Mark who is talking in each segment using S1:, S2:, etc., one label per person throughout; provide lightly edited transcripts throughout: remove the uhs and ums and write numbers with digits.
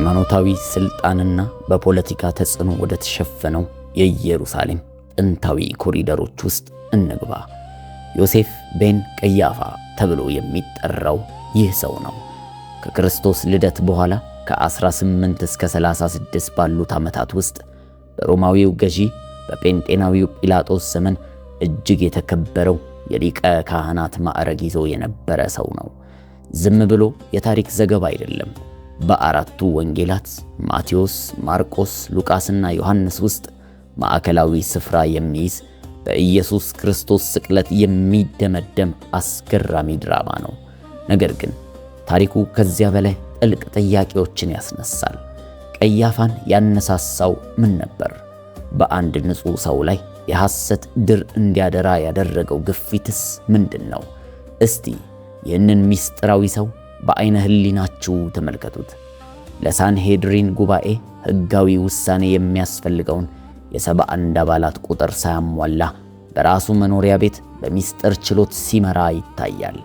S1: በሃይማኖታዊ ስልጣንና በፖለቲካ ተጽዕኖ ወደ ተሸፈነው የኢየሩሳሌም ጥንታዊ ኮሪደሮች ውስጥ እንግባ። ዮሴፍ ቤን ቀያፋ ተብሎ የሚጠራው ይህ ሰው ነው። ከክርስቶስ ልደት በኋላ ከ18 እስከ 36 ባሉት ዓመታት ውስጥ በሮማዊው ገዢ በጴንጤናዊው ጲላጦስ ዘመን እጅግ የተከበረው የሊቀ ካህናት ማዕረግ ይዞ የነበረ ሰው ነው። ዝም ብሎ የታሪክ ዘገባ አይደለም። በአራቱ ወንጌላት ማቴዎስ፣ ማርቆስ፣ ሉቃስና ዮሐንስ ውስጥ ማዕከላዊ ስፍራ የሚይዝ በኢየሱስ ክርስቶስ ስቅለት የሚደመደም አስገራሚ ድራማ ነው። ነገር ግን ታሪኩ ከዚያ በላይ ጥልቅ ጥያቄዎችን ያስነሳል። ቀያፋን ያነሳሳው ምን ነበር? በአንድ ንጹሕ ሰው ላይ የሐሰት ድር እንዲያደራ ያደረገው ግፊትስ ምንድን ነው? እስቲ ይህንን ምስጢራዊ ሰው በዓይነ ሕሊናችሁ ተመልከቱት። ለሳንሄድሪን ጉባኤ ሕጋዊ ውሳኔ የሚያስፈልገውን የ71 አባላት ቁጥር ሳያሟላ በራሱ መኖሪያ ቤት በሚስጥር ችሎት ሲመራ ይታያል።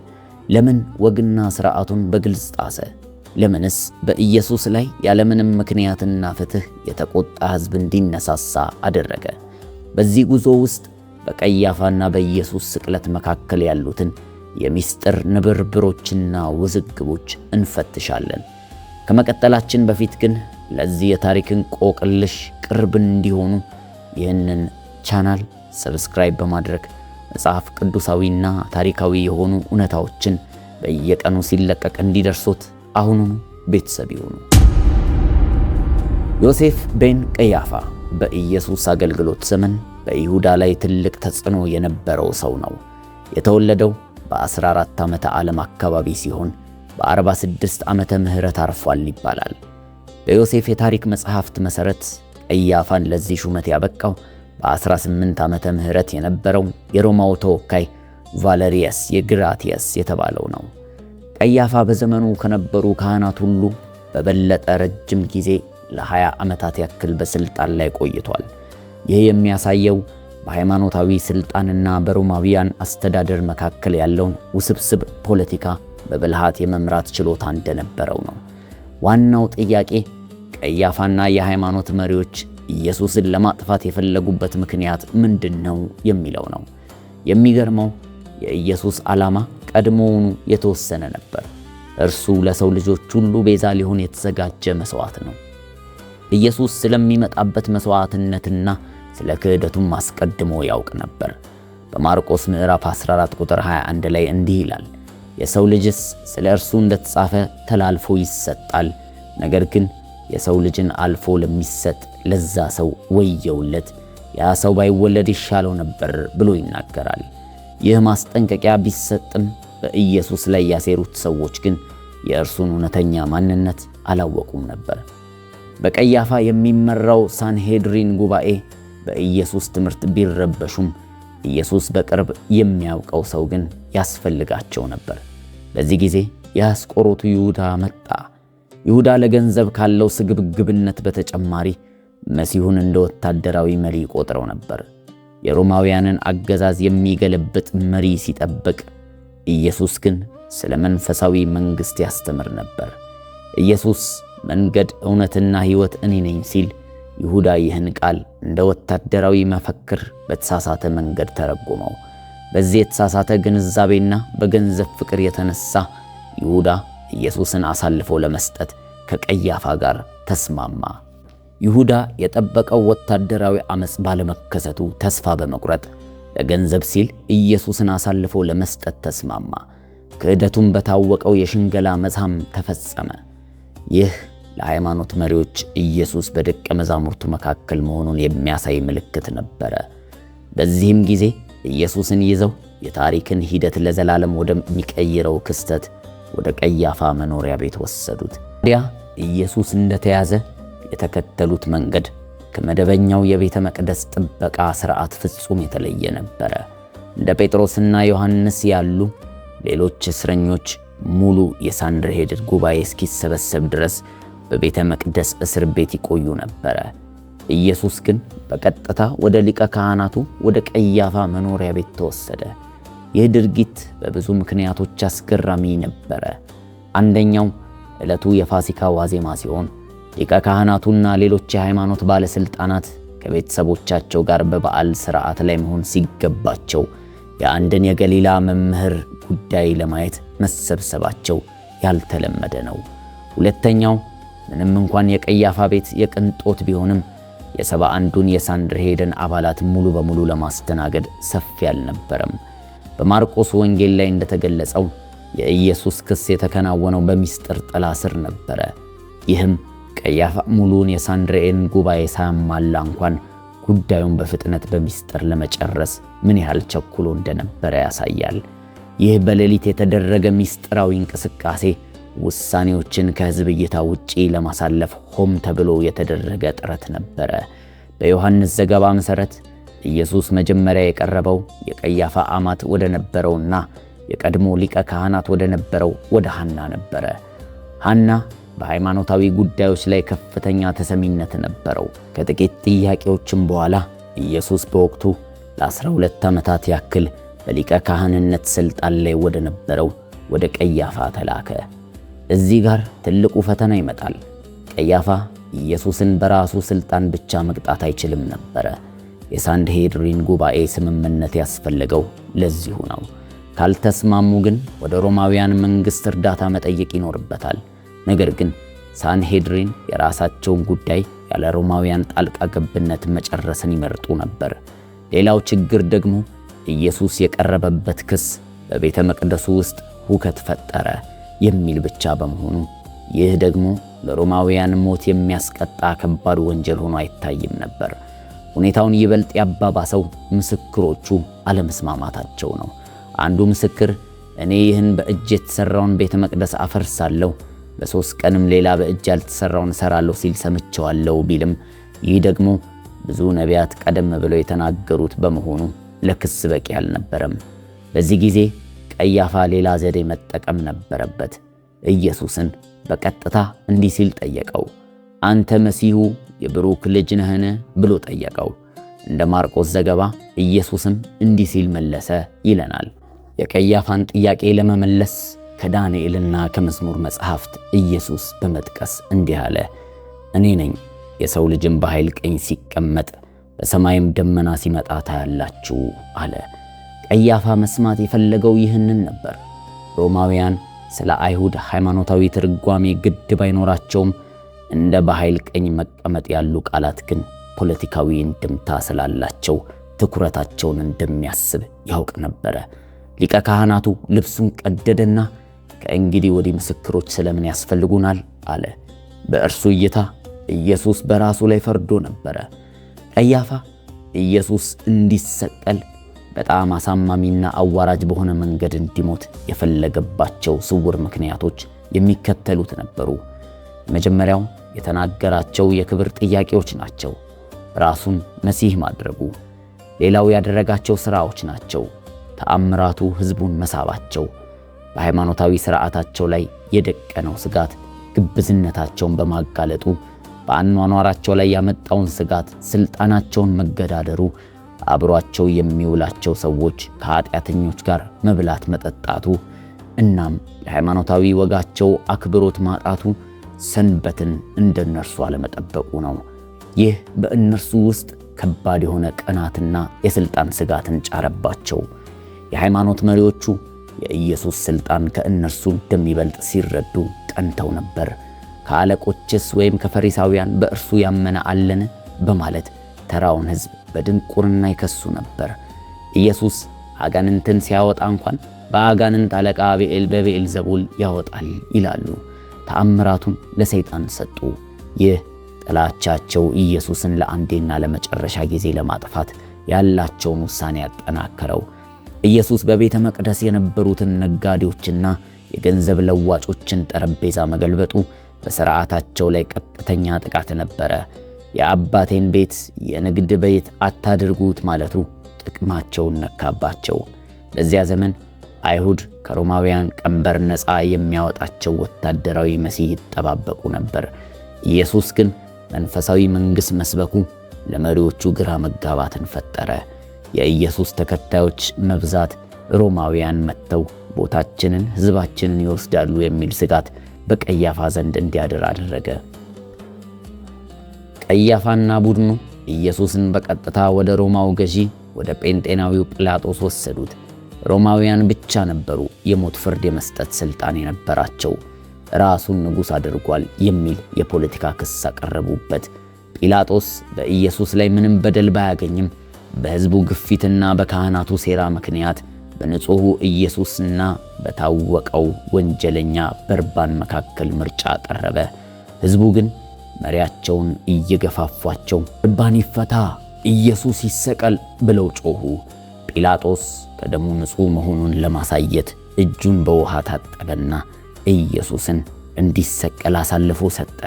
S1: ለምን ወግና ሥርዓቱን በግልጽ ጣሰ? ለምንስ በኢየሱስ ላይ ያለምንም ምክንያትና ፍትሕ የተቆጣ ሕዝብ እንዲነሳሳ አደረገ? በዚህ ጉዞ ውስጥ በቀያፋና በኢየሱስ ስቅለት መካከል ያሉትን የሚስጥር ንብርብሮችና ውዝግቦች እንፈትሻለን። ከመቀጠላችን በፊት ግን ለዚህ የታሪክ እንቆቅልሽ ቅርብ እንዲሆኑ ይህንን ቻናል ሰብስክራይብ በማድረግ መጽሐፍ ቅዱሳዊና ታሪካዊ የሆኑ እውነታዎችን በየቀኑ ሲለቀቅ እንዲደርሶት አሁኑኑ ቤተሰብ ይሁኑ። ዮሴፍ ቤን ቀያፋ በኢየሱስ አገልግሎት ዘመን በይሁዳ ላይ ትልቅ ተጽዕኖ የነበረው ሰው ነው። የተወለደው በ14 ዓመተ ዓለም አካባቢ ሲሆን በ46 ዓመተ ምህረት አርፏል ይባላል። በዮሴፍ የታሪክ መጽሐፍት መሠረት ቀያፋን ለዚህ ሹመት ያበቃው በ18 ዓመተ ምህረት የነበረው የሮማው ተወካይ ቫለሪየስ የግራቲየስ የተባለው ነው። ቀያፋ በዘመኑ ከነበሩ ካህናት ሁሉ በበለጠ ረጅም ጊዜ ለ20 ዓመታት ያክል በስልጣን ላይ ቆይቷል። ይህ የሚያሳየው በሃይማኖታዊ ስልጣንና በሮማውያን አስተዳደር መካከል ያለውን ውስብስብ ፖለቲካ በብልሃት የመምራት ችሎታ እንደነበረው ነው። ዋናው ጥያቄ ቀያፋና የሃይማኖት መሪዎች ኢየሱስን ለማጥፋት የፈለጉበት ምክንያት ምንድነው የሚለው ነው። የሚገርመው የኢየሱስ ዓላማ ቀድሞውኑ የተወሰነ ነበር። እርሱ ለሰው ልጆች ሁሉ ቤዛ ሊሆን የተዘጋጀ መስዋዕት ነው። ኢየሱስ ስለሚመጣበት መስዋዕትነትና ስለ ክህደቱም አስቀድሞ ያውቅ ነበር። በማርቆስ ምዕራፍ 14 ቁጥር 21 ላይ እንዲህ ይላል፣ የሰው ልጅስ ስለ እርሱ እንደተጻፈ ተላልፎ ይሰጣል፣ ነገር ግን የሰው ልጅን አልፎ ለሚሰጥ ለዛ ሰው ወየውለት፣ ያ ሰው ባይወለድ ይሻለው ነበር ብሎ ይናገራል። ይህ ማስጠንቀቂያ ቢሰጥም በኢየሱስ ላይ ያሴሩት ሰዎች ግን የእርሱን እውነተኛ ማንነት አላወቁም ነበር። በቀያፋ የሚመራው ሳንሄድሪን ጉባኤ በኢየሱስ ትምህርት ቢረበሹም ኢየሱስ በቅርብ የሚያውቀው ሰው ግን ያስፈልጋቸው ነበር። በዚህ ጊዜ የአስቆሮቱ ይሁዳ መጣ። ይሁዳ ለገንዘብ ካለው ስግብግብነት በተጨማሪ መሲሁን እንደ ወታደራዊ መሪ ቆጥረው ነበር። የሮማውያንን አገዛዝ የሚገለብጥ መሪ ሲጠብቅ፣ ኢየሱስ ግን ስለ መንፈሳዊ መንግሥት ያስተምር ነበር። ኢየሱስ መንገድ፣ እውነትና ሕይወት እኔ ነኝ ሲል ይሁዳ ይህን ቃል እንደ ወታደራዊ መፈክር በተሳሳተ መንገድ ተረጎመው። በዚህ የተሳሳተ ግንዛቤና በገንዘብ ፍቅር የተነሳ ይሁዳ ኢየሱስን አሳልፎ ለመስጠት ከቀያፋ ጋር ተስማማ። ይሁዳ የጠበቀው ወታደራዊ አመጽ ባለመከሰቱ ተስፋ በመቁረጥ ለገንዘብ ሲል ኢየሱስን አሳልፎ ለመስጠት ተስማማ። ክህደቱም በታወቀው የሽንገላ መዛም ተፈጸመ። ይህ ለሃይማኖት መሪዎች ኢየሱስ በደቀ መዛሙርቱ መካከል መሆኑን የሚያሳይ ምልክት ነበረ። በዚህም ጊዜ ኢየሱስን ይዘው የታሪክን ሂደት ለዘላለም ወደሚቀይረው ክስተት ወደ ቀያፋ መኖሪያ ቤት ወሰዱት። ታዲያ ኢየሱስ እንደተያዘ የተከተሉት መንገድ ከመደበኛው የቤተ መቅደስ ጥበቃ ሥርዓት ፍጹም የተለየ ነበረ። እንደ ጴጥሮስና ዮሐንስ ያሉ ሌሎች እስረኞች ሙሉ የሳንድርሄድን ጉባኤ እስኪሰበሰብ ድረስ በቤተ መቅደስ እስር ቤት ይቆዩ ነበረ። ኢየሱስ ግን በቀጥታ ወደ ሊቀ ካህናቱ ወደ ቀያፋ መኖሪያ ቤት ተወሰደ። ይህ ድርጊት በብዙ ምክንያቶች አስገራሚ ነበረ። አንደኛው ዕለቱ የፋሲካ ዋዜማ ሲሆን ሊቀ ካህናቱና ሌሎች የሃይማኖት ባለስልጣናት ከቤተሰቦቻቸው ጋር በበዓል ሥርዓት ላይ መሆን ሲገባቸው የአንድን የገሊላ መምህር ጉዳይ ለማየት መሰብሰባቸው ያልተለመደ ነው። ሁለተኛው ምንም እንኳን የቀያፋ ቤት የቅንጦት ቢሆንም የ71ዱን የሳንድርሄድን አባላት ሙሉ በሙሉ ለማስተናገድ ሰፊ አልነበረም። በማርቆስ ወንጌል ላይ እንደተገለጸው የኢየሱስ ክስ የተከናወነው በሚስጥር ጥላ ስር ነበረ። ይህም ቀያፋ ሙሉውን የሳንድርሄድን ጉባኤ ሳያሟላ እንኳን ጉዳዩን በፍጥነት በሚስጥር ለመጨረስ ምን ያህል ቸኩሎ እንደነበረ ያሳያል። ይህ በሌሊት የተደረገ ሚስጥራዊ እንቅስቃሴ ውሳኔዎችን ከሕዝብ እይታ ውጪ ለማሳለፍ ሆም ተብሎ የተደረገ ጥረት ነበረ። በዮሐንስ ዘገባ መሠረት ኢየሱስ መጀመሪያ የቀረበው የቀያፋ አማት ወደ ነበረውና የቀድሞ ሊቀ ካህናት ወደ ነበረው ወደ ሐና ነበረ። ሐና በሃይማኖታዊ ጉዳዮች ላይ ከፍተኛ ተሰሚነት ነበረው። ከጥቂት ጥያቄዎችም በኋላ ኢየሱስ በወቅቱ ለ12 ዓመታት ያክል በሊቀ ካህንነት ሥልጣን ላይ ወደ ነበረው ወደ ቀያፋ ተላከ። እዚህ ጋር ትልቁ ፈተና ይመጣል። ቀያፋ ኢየሱስን በራሱ ሥልጣን ብቻ መቅጣት አይችልም ነበረ። የሳንድሄድሪን ጉባኤ ስምምነት ያስፈለገው ለዚሁ ነው። ካልተስማሙ ግን ወደ ሮማውያን መንግሥት እርዳታ መጠየቅ ይኖርበታል። ነገር ግን ሳንሄድሪን የራሳቸውን ጉዳይ ያለ ሮማውያን ጣልቃ ገብነት መጨረስን ይመርጡ ነበር። ሌላው ችግር ደግሞ ኢየሱስ የቀረበበት ክስ በቤተ መቅደሱ ውስጥ ሁከት ፈጠረ የሚል ብቻ በመሆኑ ይህ ደግሞ ለሮማውያን ሞት የሚያስቀጣ ከባድ ወንጀል ሆኖ አይታይም ነበር። ሁኔታውን ይበልጥ ያባባሰው ምስክሮቹ አለመስማማታቸው ነው። አንዱ ምስክር እኔ ይህን በእጅ የተሰራውን ቤተ መቅደስ አፈርሳለሁ፣ በ3 ቀንም ሌላ በእጅ ያልተሰራውን እሰራለሁ ሲል ሰምቼዋለሁ ቢልም ይህ ደግሞ ብዙ ነቢያት ቀደም ብለው የተናገሩት በመሆኑ ለክስ በቂ አልነበረም። በዚህ ጊዜ ቀያፋ ሌላ ዘዴ መጠቀም ነበረበት። ኢየሱስን በቀጥታ እንዲህ ሲል ጠየቀው። አንተ መሲሁ የብሩክ ልጅ ነህን ብሎ ጠየቀው። እንደ ማርቆስ ዘገባ ኢየሱስም እንዲህ ሲል መለሰ ይለናል። የቀያፋን ጥያቄ ለመመለስ ከዳንኤልና ከመዝሙር መጽሐፍት ኢየሱስ በመጥቀስ እንዲህ አለ። እኔ ነኝ፣ የሰው ልጅም በኃይል ቀኝ ሲቀመጥ በሰማይም ደመና ሲመጣ ታያላችሁ አለ። ቀያፋ መስማት የፈለገው ይህንን ነበር። ሮማውያን ስለ አይሁድ ሃይማኖታዊ ትርጓሜ ግድ ባይኖራቸውም እንደ በኃይል ቀኝ መቀመጥ ያሉ ቃላት ግን ፖለቲካዊ እንድምታ ስላላቸው ትኩረታቸውን እንደሚያስብ ያውቅ ነበረ። ሊቀ ካህናቱ ልብሱን ቀደደና ከእንግዲህ ወዲህ ምስክሮች ስለምን ያስፈልጉናል አለ። በእርሱ እይታ ኢየሱስ በራሱ ላይ ፈርዶ ነበረ። ቀያፋ ኢየሱስ እንዲሰቀል በጣም አሳማሚና አዋራጅ በሆነ መንገድ እንዲሞት የፈለገባቸው ስውር ምክንያቶች የሚከተሉት ነበሩ። መጀመሪያው የተናገራቸው የክብር ጥያቄዎች ናቸው። ራሱን መሲህ ማድረጉ። ሌላው ያደረጋቸው ሥራዎች ናቸው። ተአምራቱ ሕዝቡን መሳባቸው። በሃይማኖታዊ ሥርዓታቸው ላይ የደቀነው ስጋት ግብዝነታቸውን በማጋለጡ በአኗኗራቸው ላይ ያመጣውን ስጋት ሥልጣናቸውን መገዳደሩ፣ አብሯቸው የሚውላቸው ሰዎች ከኃጢአተኞች ጋር መብላት መጠጣቱ፣ እናም ለሃይማኖታዊ ወጋቸው አክብሮት ማጣቱ፣ ሰንበትን እንደነርሱ አለመጠበቁ ነው። ይህ በእነርሱ ውስጥ ከባድ የሆነ ቅናትና የሥልጣን ስጋትን ጫረባቸው። የሃይማኖት መሪዎቹ የኢየሱስ ሥልጣን ከእነርሱ እንደሚበልጥ ሲረዱ ቀንተው ነበር። ከአለቆችስ ወይም ከፈሪሳውያን በእርሱ ያመነ አለን በማለት ተራውን ሕዝብ በድንቁርና ይከሱ ነበር። ኢየሱስ አጋንንትን ሲያወጣ እንኳን በአጋንንት አለቃ በብዔልዜቡል ያወጣል ይላሉ። ተአምራቱን ለሰይጣን ሰጡ። ይህ ጥላቻቸው ኢየሱስን ለአንዴና ለመጨረሻ ጊዜ ለማጥፋት ያላቸውን ውሳኔ ያጠናከረው። ኢየሱስ በቤተ መቅደስ የነበሩትን ነጋዴዎችና የገንዘብ ለዋጮችን ጠረጴዛ መገልበጡ በሥርዓታቸው ላይ ቀጥተኛ ጥቃት ነበረ። የአባቴን ቤት የንግድ ቤት አታድርጉት ማለቱ ጥቅማቸውን ነካባቸው። በዚያ ዘመን አይሁድ ከሮማውያን ቀንበር ነፃ የሚያወጣቸው ወታደራዊ መሲህ ይጠባበቁ ነበር። ኢየሱስ ግን መንፈሳዊ መንግሥት መስበኩ ለመሪዎቹ ግራ መጋባትን ፈጠረ። የኢየሱስ ተከታዮች መብዛት ሮማውያን መጥተው ቦታችንን፣ ሕዝባችንን ይወስዳሉ የሚል ስጋት በቀያፋ ዘንድ እንዲያድር አደረገ። ቀያፋና ቡድኑ ኢየሱስን በቀጥታ ወደ ሮማው ገዢ ወደ ጴንጤናዊው ጲላጦስ ወሰዱት። ሮማውያን ብቻ ነበሩ የሞት ፍርድ የመስጠት ሥልጣን የነበራቸው። ራሱን ንጉሥ አድርጓል የሚል የፖለቲካ ክስ አቀረቡበት። ጲላጦስ በኢየሱስ ላይ ምንም በደል ባያገኝም በሕዝቡ ግፊትና በካህናቱ ሴራ ምክንያት በንጹሑ ኢየሱስና በታወቀው ወንጀለኛ በርባን መካከል ምርጫ ቀረበ። ሕዝቡ ግን መሪያቸውን እየገፋፏቸው በርባን ይፈታ፣ ኢየሱስ ይሰቀል ብለው ጮኹ። ጲላጦስ ከደሙ ንጹሕ መሆኑን ለማሳየት እጁን በውሃ ታጠበና ኢየሱስን እንዲሰቀል አሳልፎ ሰጠ።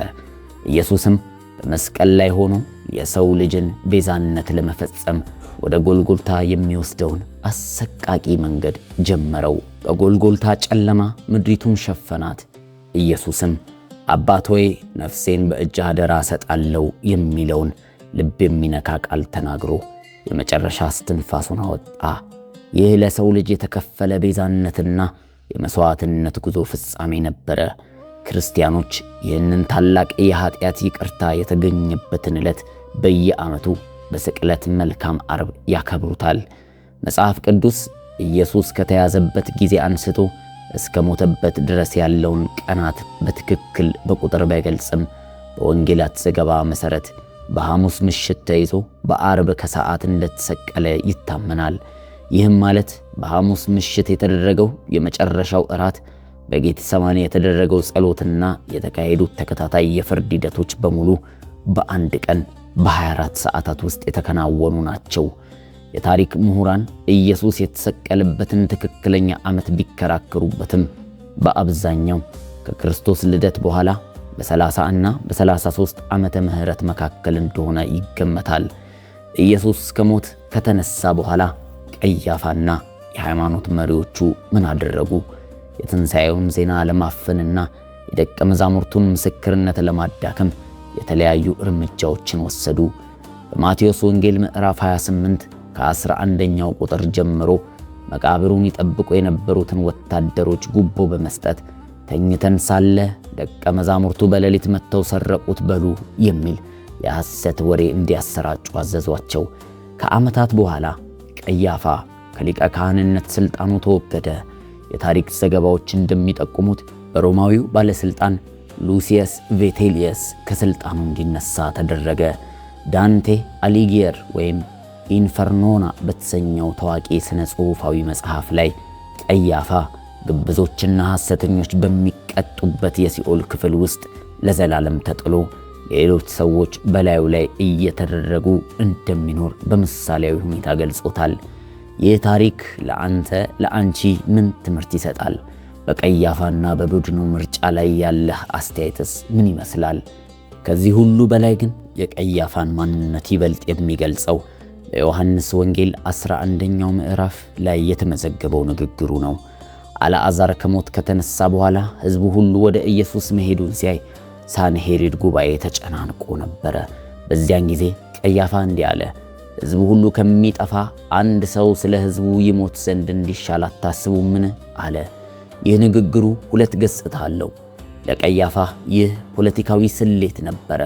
S1: ኢየሱስም በመስቀል ላይ ሆኖ የሰው ልጅን ቤዛነት ለመፈጸም ወደ ጎልጎልታ የሚወስደውን አሰቃቂ መንገድ ጀመረው። በጎልጎልታ ጨለማ ምድሪቱን ሸፈናት። ኢየሱስም አባት ሆይ ነፍሴን በእጅህ አደራ እሰጣለሁ የሚለውን ልብ የሚነካ ቃል ተናግሮ የመጨረሻ እስትንፋሱን አወጣ። ይህ ለሰው ልጅ የተከፈለ ቤዛነትና የመሥዋዕትነት ጉዞ ፍጻሜ ነበረ። ክርስቲያኖች ይህንን ታላቅ የኃጢአት ይቅርታ የተገኘበትን ዕለት በየዓመቱ በስቅለት መልካም ዓርብ ያከብሩታል። መጽሐፍ ቅዱስ ኢየሱስ ከተያዘበት ጊዜ አንስቶ እስከ ሞተበት ድረስ ያለውን ቀናት በትክክል በቁጥር ባይገልጽም በወንጌላት ዘገባ መሠረት በሐሙስ ምሽት ተይዞ በዓርብ ከሰዓት እንደተሰቀለ ይታመናል። ይህም ማለት በሐሙስ ምሽት የተደረገው የመጨረሻው እራት፣ በጌቴሰማኒ የተደረገው ጸሎትና የተካሄዱት ተከታታይ የፍርድ ሂደቶች በሙሉ በአንድ ቀን በ24 ሰዓታት ውስጥ የተከናወኑ ናቸው። የታሪክ ምሁራን ኢየሱስ የተሰቀለበትን ትክክለኛ ዓመት ቢከራከሩበትም በአብዛኛው ከክርስቶስ ልደት በኋላ በ30 እና በ33 ዓመተ ምህረት መካከል እንደሆነ ይገመታል። ኢየሱስ ከሞት ከተነሳ በኋላ ቀያፋና የሃይማኖት መሪዎቹ ምን አደረጉ? የትንሣኤውን ዜና ለማፈንና የደቀ መዛሙርቱን ምስክርነት ለማዳከም የተለያዩ እርምጃዎችን ወሰዱ። በማቴዎስ ወንጌል ምዕራፍ 28 ከ11ኛው ቁጥር ጀምሮ መቃብሩን ይጠብቁ የነበሩትን ወታደሮች ጉቦ በመስጠት ተኝተን ሳለ ደቀ መዛሙርቱ በሌሊት መጥተው ሰረቁት በሉ የሚል የሐሰት ወሬ እንዲያሰራጩ አዘዟቸው። ከዓመታት በኋላ ቀያፋ ከሊቀ ካህንነት ሥልጣኑ ተወገደ። የታሪክ ዘገባዎች እንደሚጠቁሙት በሮማዊው ባለሥልጣን ሉሲየስ ቬቴሊየስ ከሥልጣኑ እንዲነሳ ተደረገ። ዳንቴ አሊጊየር ወይም ኢንፈርኖና በተሰኘው ታዋቂ ስነ ጽሑፋዊ መጽሐፍ ላይ ቀያፋ ግብዞችና ሐሰተኞች በሚቀጡበት የሲኦል ክፍል ውስጥ ለዘላለም ተጥሎ ሌሎች ሰዎች በላዩ ላይ እየተደረጉ እንደሚኖር በምሳሌያዊ ሁኔታ ገልጾታል። ይህ ታሪክ ለአንተ ለአንቺ ምን ትምህርት ይሰጣል? በቀያፋና በቡድኑ ምርጫ ላይ ያለህ አስተያየትስ ምን ይመስላል? ከዚህ ሁሉ በላይ ግን የቀያፋን ማንነት ይበልጥ የሚገልጸው በዮሐንስ ወንጌል 11ኛው ምዕራፍ ላይ የተመዘገበው ንግግሩ ነው። አልዓዛር ከሞት ከተነሳ በኋላ ሕዝቡ ሁሉ ወደ ኢየሱስ መሄዱን ሲያይ ሳንሄሪድ ጉባኤ ተጨናንቆ ነበረ። በዚያን ጊዜ ቀያፋ እንዲህ አለ፣ ሕዝቡ ሁሉ ከሚጠፋ አንድ ሰው ስለ ሕዝቡ ይሞት ዘንድ እንዲሻል አታስቡምን? አለ። ይህ ንግግሩ ሁለት ገጽታ አለው። ለቀያፋ ይህ ፖለቲካዊ ስሌት ነበረ።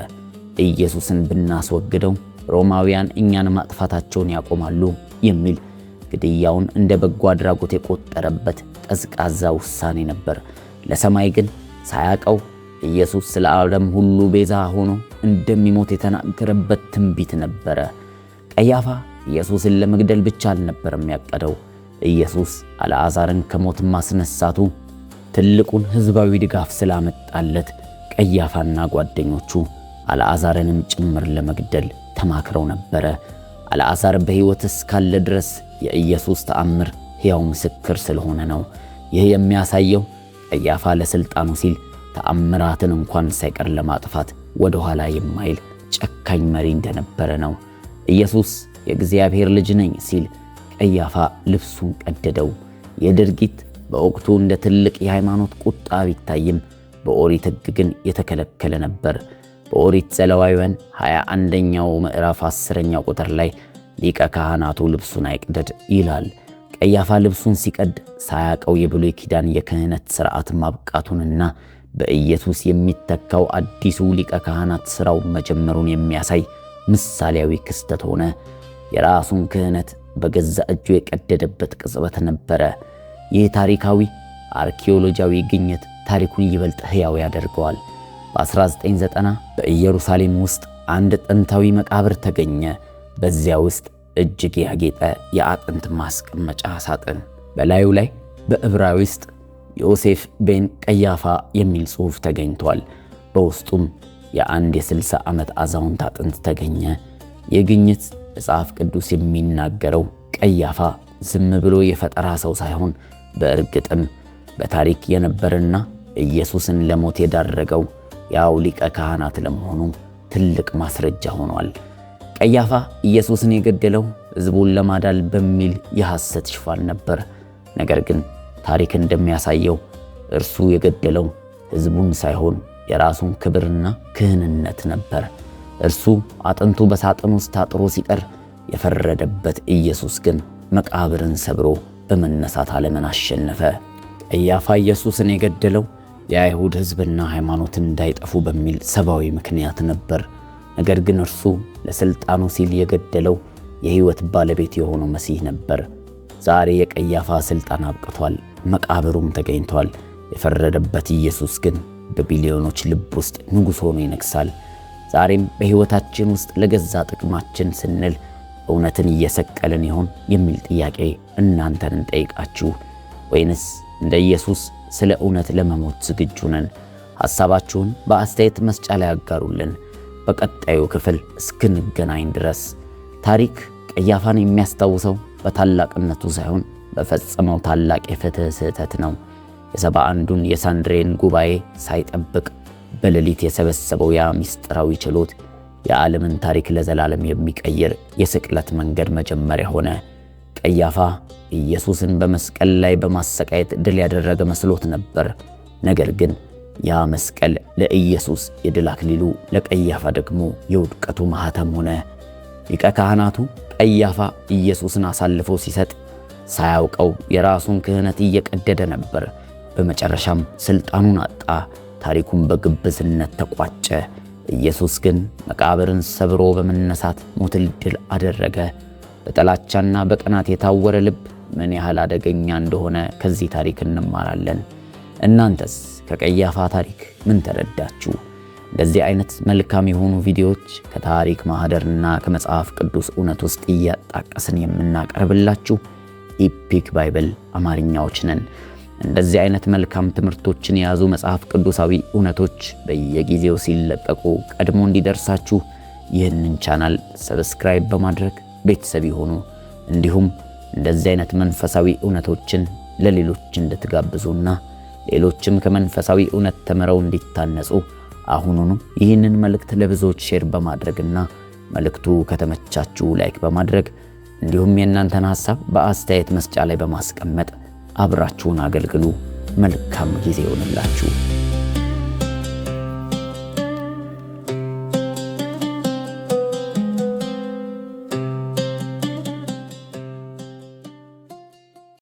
S1: ኢየሱስን ብናስወግደው ሮማውያን እኛን ማጥፋታቸውን ያቆማሉ የሚል ግድያውን እንደ በጎ አድራጎት የቆጠረበት ቀዝቃዛ ውሳኔ ነበር። ለሰማይ ግን ሳያቀው ኢየሱስ ስለ ዓለም ሁሉ ቤዛ ሆኖ እንደሚሞት የተናገረበት ትንቢት ነበረ። ቀያፋ ኢየሱስን ለመግደል ብቻ አልነበረም ያቀደው። ኢየሱስ አልዓዛርን ከሞት ማስነሳቱ ትልቁን ሕዝባዊ ድጋፍ ስላመጣለት ቀያፋና ጓደኞቹ አልዓዛርንም ጭምር ለመግደል ተማክረው ነበረ። አልዓዛር በሕይወት እስካለ ድረስ የኢየሱስ ተአምር ሕያው ምስክር ስለሆነ ነው። ይህ የሚያሳየው ቀያፋ ለሥልጣኑ ሲል ተአምራትን እንኳን ሳይቀር ለማጥፋት ወደ ኋላ የማይል ጨካኝ መሪ እንደነበረ ነው። ኢየሱስ የእግዚአብሔር ልጅ ነኝ ሲል ቀያፋ ልብሱን ቀደደው። ይህ ድርጊት በወቅቱ እንደ ትልቅ የሃይማኖት ቁጣ ቢታይም በኦሪት ሕግ ግን የተከለከለ ነበር። በኦሪት ዘሌዋውያን 21ኛው ምዕራፍ 10ኛው ቁጥር ላይ ሊቀ ካህናቱ ልብሱን አይቅደድ ይላል። ቀያፋ ልብሱን ሲቀድ ሳያቀው የብሉይ ኪዳን የክህነት ሥርዓት ማብቃቱንና በኢየሱስ የሚተካው አዲሱ ሊቀ ካህናት ሥራው መጀመሩን የሚያሳይ ምሳሌያዊ ክስተት ሆነ። የራሱን ክህነት በገዛ እጁ የቀደደበት ቅጽበት ነበረ። ይህ ታሪካዊ አርኪኦሎጂያዊ ግኝት ታሪኩን ይበልጥ ሕያው ያደርገዋል። በ1990 በኢየሩሳሌም ውስጥ አንድ ጥንታዊ መቃብር ተገኘ። በዚያ ውስጥ እጅግ ያጌጠ የአጥንት ማስቀመጫ ሳጥን፣ በላዩ ላይ በዕብራይስጥ ዮሴፍ ቤን ቀያፋ የሚል ጽሑፍ ተገኝቷል። በውስጡም የአንድ የ60 ዓመት አዛውንት አጥንት ተገኘ። ይህ ግኝት መጽሐፍ ቅዱስ የሚናገረው ቀያፋ ዝም ብሎ የፈጠራ ሰው ሳይሆን በእርግጥም በታሪክ የነበረና ኢየሱስን ለሞት የዳረገው ያው ሊቀ ካህናት ለመሆኑ ትልቅ ማስረጃ ሆኗል። ቀያፋ ኢየሱስን የገደለው ሕዝቡን ለማዳን በሚል የሐሰት ሽፋን ነበር። ነገር ግን ታሪክ እንደሚያሳየው እርሱ የገደለው ሕዝቡን ሳይሆን የራሱን ክብርና ክህንነት ነበር። እርሱ አጥንቱ በሳጥን ውስጥ ታጥሮ ሲቀር የፈረደበት ኢየሱስ ግን መቃብርን ሰብሮ በመነሳት ዓለምን አሸነፈ። ቀያፋ ኢየሱስን የገደለው የአይሁድ ሕዝብና ሃይማኖት እንዳይጠፉ በሚል ሰብአዊ ምክንያት ነበር። ነገር ግን እርሱ ለሥልጣኑ ሲል የገደለው የሕይወት ባለቤት የሆነው መሲህ ነበር። ዛሬ የቀያፋ ሥልጣን አብቅቷል፣ መቃብሩም ተገኝቷል። የፈረደበት ኢየሱስ ግን በቢሊዮኖች ልብ ውስጥ ንጉሥ ሆኖ ይነግሣል። ዛሬም በሕይወታችን ውስጥ ለገዛ ጥቅማችን ስንል እውነትን እየሰቀልን ይሆን የሚል ጥያቄ እናንተን እንጠይቃችሁ። ወይንስ እንደ ኢየሱስ ስለ እውነት ለመሞት ዝግጁ ነን? ሐሳባችሁን በአስተያየት መስጫ ላይ አጋሩልን። በቀጣዩ ክፍል እስክንገናኝ ድረስ ታሪክ ቀያፋን የሚያስታውሰው በታላቅነቱ ሳይሆን በፈጸመው ታላቅ የፍትሕ ስህተት ነው። የ71ዱን የሳንድሬን ጉባኤ ሳይጠብቅ በሌሊት የሰበሰበው ያ ምስጢራዊ ችሎት የዓለምን ታሪክ ለዘላለም የሚቀይር የስቅለት መንገድ መጀመሪያ ሆነ። ቀያፋ ኢየሱስን በመስቀል ላይ በማሰቃየት ድል ያደረገ መስሎት ነበር። ነገር ግን ያ መስቀል ለኢየሱስ የድል አክሊሉ፣ ለቀያፋ ደግሞ የውድቀቱ ማኅተም ሆነ። ሊቀ ካህናቱ ቀያፋ ኢየሱስን አሳልፎ ሲሰጥ ሳያውቀው የራሱን ክህነት እየቀደደ ነበር። በመጨረሻም ሥልጣኑን አጣ። ታሪኩን በግብዝነት ተቋጨ። ኢየሱስ ግን መቃብርን ሰብሮ በመነሳት ሞትን ድል አደረገ። በጥላቻና በቅናት የታወረ ልብ ምን ያህል አደገኛ እንደሆነ ከዚህ ታሪክ እንማራለን። እናንተስ ከቀያፋ ታሪክ ምን ተረዳችሁ? እንደዚህ አይነት መልካም የሆኑ ቪዲዮዎች ከታሪክ ማህደርና ከመጽሐፍ ቅዱስ እውነት ውስጥ እያጣቀስን የምናቀርብላችሁ ኢፒክ ባይብል አማርኛዎች ነን። እንደዚህ አይነት መልካም ትምህርቶችን የያዙ መጽሐፍ ቅዱሳዊ እውነቶች በየጊዜው ሲለቀቁ ቀድሞ እንዲደርሳችሁ ይህንን ቻናል ሰብስክራይብ በማድረግ ቤተሰብ ይሁኑ። እንዲሁም እንደዚህ አይነት መንፈሳዊ እውነቶችን ለሌሎች እንድትጋብዙና ሌሎችም ከመንፈሳዊ እውነት ተምረው እንዲታነጹ አሁኑኑ ይህንን መልእክት ለብዙዎች ሼር በማድረግና መልእክቱ ከተመቻችሁ ላይክ በማድረግ እንዲሁም የእናንተን ሐሳብ በአስተያየት መስጫ ላይ በማስቀመጥ አብራችሁን አገልግሉ። መልካም ጊዜ ይሁንላችሁ።